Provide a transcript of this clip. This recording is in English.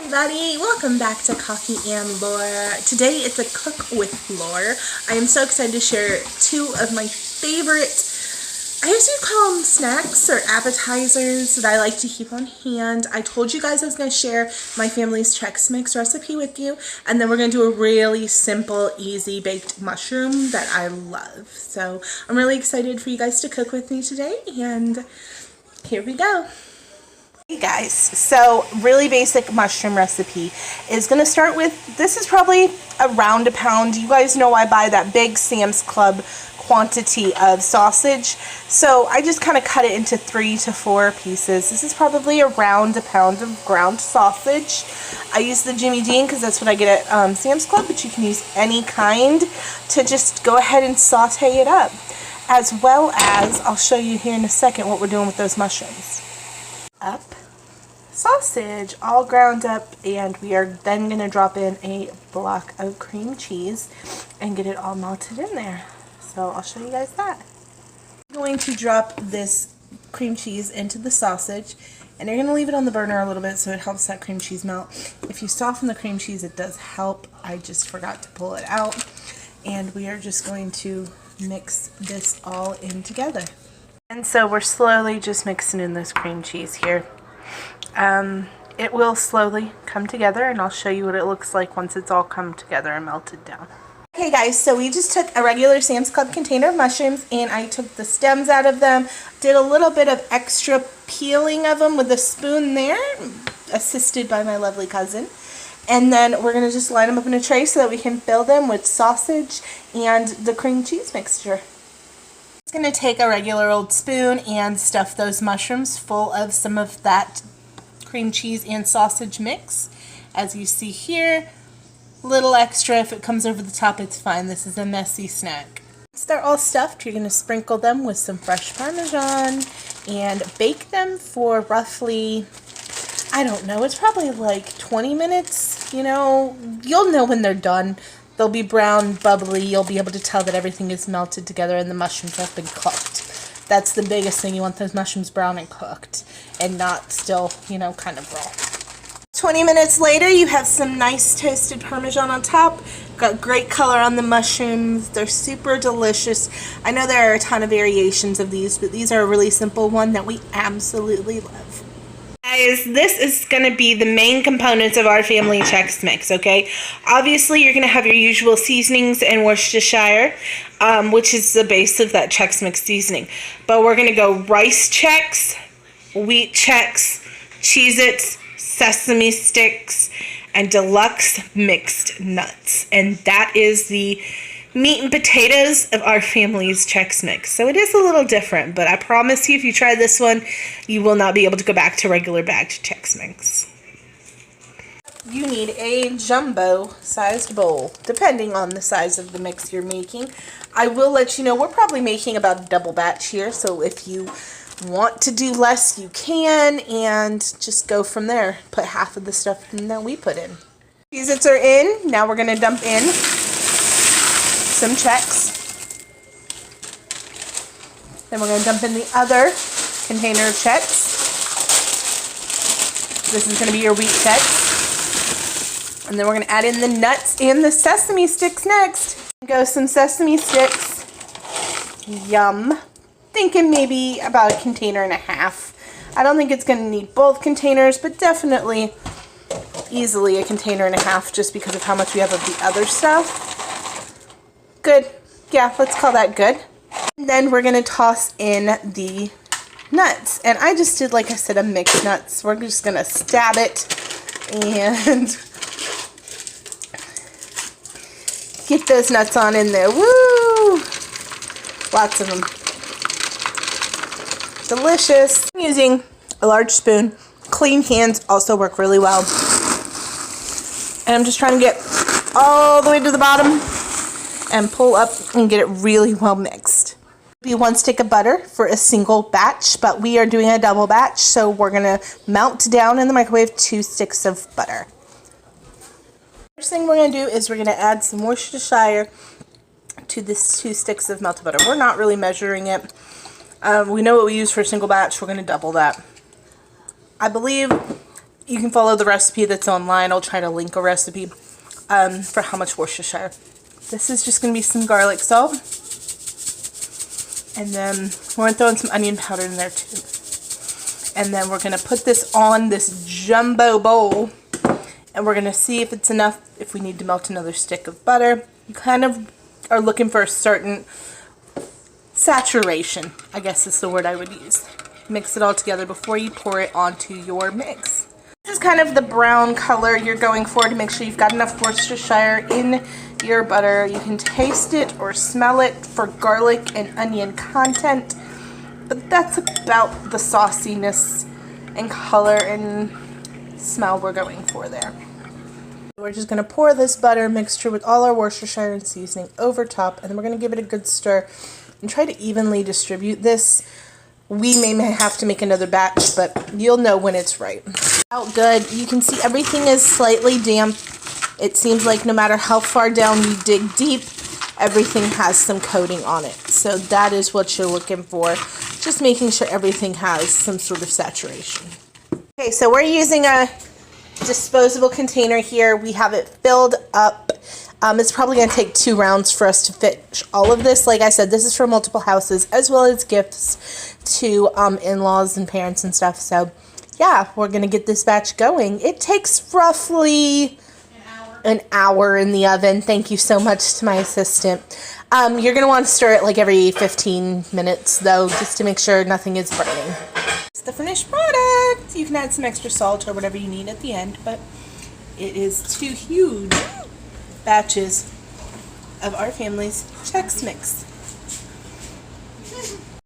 everybody, welcome back to Coffee and Lore. Today it's a cook with Lore. I am so excited to share two of my favorite, I guess you'd call them snacks or appetizers that I like to keep on hand. I told you guys I was going to share my family's Chex Mix recipe with you, and then we're going to do a really simple, easy baked mushroom that I love. So I'm really excited for you guys to cook with me today, and here we go. Hey guys, so really basic mushroom recipe is going to start with, this is probably around a pound. You guys know I buy that big Sam's Club quantity of sausage, so I just kind of cut it into 3 to 4 pieces. This is probably around a pound of ground sausage. I use the Jimmy Dean because that's what I get at Sam's Club, but you can use any kind to just go ahead and saute it up, as well as I'll show you here in a second what we're doing with those mushrooms. Up sausage all ground up, and we are then going to drop in a block of cream cheese and get it all melted in there. So I'll show you guys that. I'm going to drop this cream cheese into the sausage, and you're going to leave it on the burner a little bit so it helps that cream cheese melt. If you soften the cream cheese, it does help. I just forgot to pull it out, and we are just going to mix this all in together. And so we're slowly just mixing in this cream cheese here. It will slowly come together, and I'll show you what it looks like once it's all come together and melted down. Okay guys, so we just took a regular Sam's Club container of mushrooms, and I took the stems out of them, did a little bit of extra peeling of them with a spoon there, assisted by my lovely cousin. And then we're going to just line them up in a tray so that we can fill them with sausage and the cream cheese mixture. I'm going to take a regular old spoon and stuff those mushrooms full of some of that cream cheese and sausage mix. As you see here, little extra. If it comes over the top, it's fine. This is a messy snack. Once they're all stuffed, you're going to sprinkle them with some fresh Parmesan and bake them for roughly, I don't know, it's probably like 20 minutes. You know, you'll know when they're done. They'll be brown, bubbly. You'll be able to tell that everything is melted together and the mushrooms have been cooked. That's the biggest thing. You want those mushrooms brown and cooked and not still, you know, kind of raw. 20 minutes later, you have some nice toasted Parmesan on top. Got great color on the mushrooms. They're super delicious. I know there are a ton of variations of these, but these are a really simple one that we absolutely love. Guys, this is going to be the main components of our family Chex Mix, okay? Obviously, you're going to have your usual seasonings and Worcestershire, which is the base of that Chex Mix seasoning. But we're going to go Rice Chex, Wheat Chex, Cheez Its, sesame sticks, and deluxe mixed nuts. And that is the meat and potatoes of our family's Chex Mix. So it is a little different, but I promise you, if you try this one, you will not be able to go back to regular bagged Chex Mix. You need a jumbo-sized bowl, depending on the size of the mix you're making. I will let you know, we're probably making about a double batch here, so if you want to do less, you can, and just go from there. Put half of the stuff in that we put in. Cheez Its are in. Now we're going to dump in some Chex. Then we're going to dump in the other container of Chex. This is going to be your Wheat Chex. And then we're going to add in the nuts and the sesame sticks next. Go some sesame sticks. Yum. Thinking maybe about a container and a half. I don't think it's going to need both containers, but definitely easily a container and a half just because of how much we have of the other stuff. Good. Yeah, let's call that good. And then we're going to toss in the nuts. And I just did, like I said, a mixed nuts. We're just going to stab it and get those nuts on in there. Woo! Lots of them. Delicious. I'm using a large spoon. Clean hands also work really well. And I'm just trying to get all the way to the bottom and pull up and get it really well mixed. Be 1 stick of butter for a single batch, but we are doing a double batch, so we're going to melt down in the microwave 2 sticks of butter. First thing we're going to do is we're going to add some Worcestershire to this 2 sticks of melted butter. We're not really measuring it. We know what we use for a single batch. We're going to double that. I believe You can follow the recipe that's online. I'll try to link a recipe for how much Worcestershire. This is just going to be some garlic salt. And then we're going to throw in some onion powder in there too. And then we're going to put this on this jumbo bowl. And we're going to see if it's enough, if we need to melt another stick of butter. You kind of are looking for a certain saturation, I guess is the word I would use. Mix it all together before you pour it onto your mix. This is kind of the brown color you're going for to make sure you've got enough Worcestershire in your butter. You can taste it or smell it for garlic and onion content, but that's about the sauciness and color and smell we're going for there. We're just going to pour this butter mixture with all our Worcestershire and seasoning over top, and then we're going to give it a good stir and try to evenly distribute this. We may have to make another batch, but you'll know when it's right. Out good. You can see everything is slightly damp. It seems like no matter how far down you dig deep, everything has some coating on it. So that is what you're looking for. Just making sure everything has some sort of saturation. Okay, so we're using a disposable container here. We have it filled up. It's probably going to take 2 rounds for us to finish all of this. Like I said, this is for multiple houses as well as gifts to in-laws and parents and stuff. So yeah, we're going to get this batch going. It takes roughly an hour in the oven. Thank you so much to my assistant. You're going to want to stir it like every 15 minutes though, just to make sure nothing is burning. It's the finished product. You can add some extra salt or whatever you need at the end, but it is 2 huge batches of our family's Chex Mix.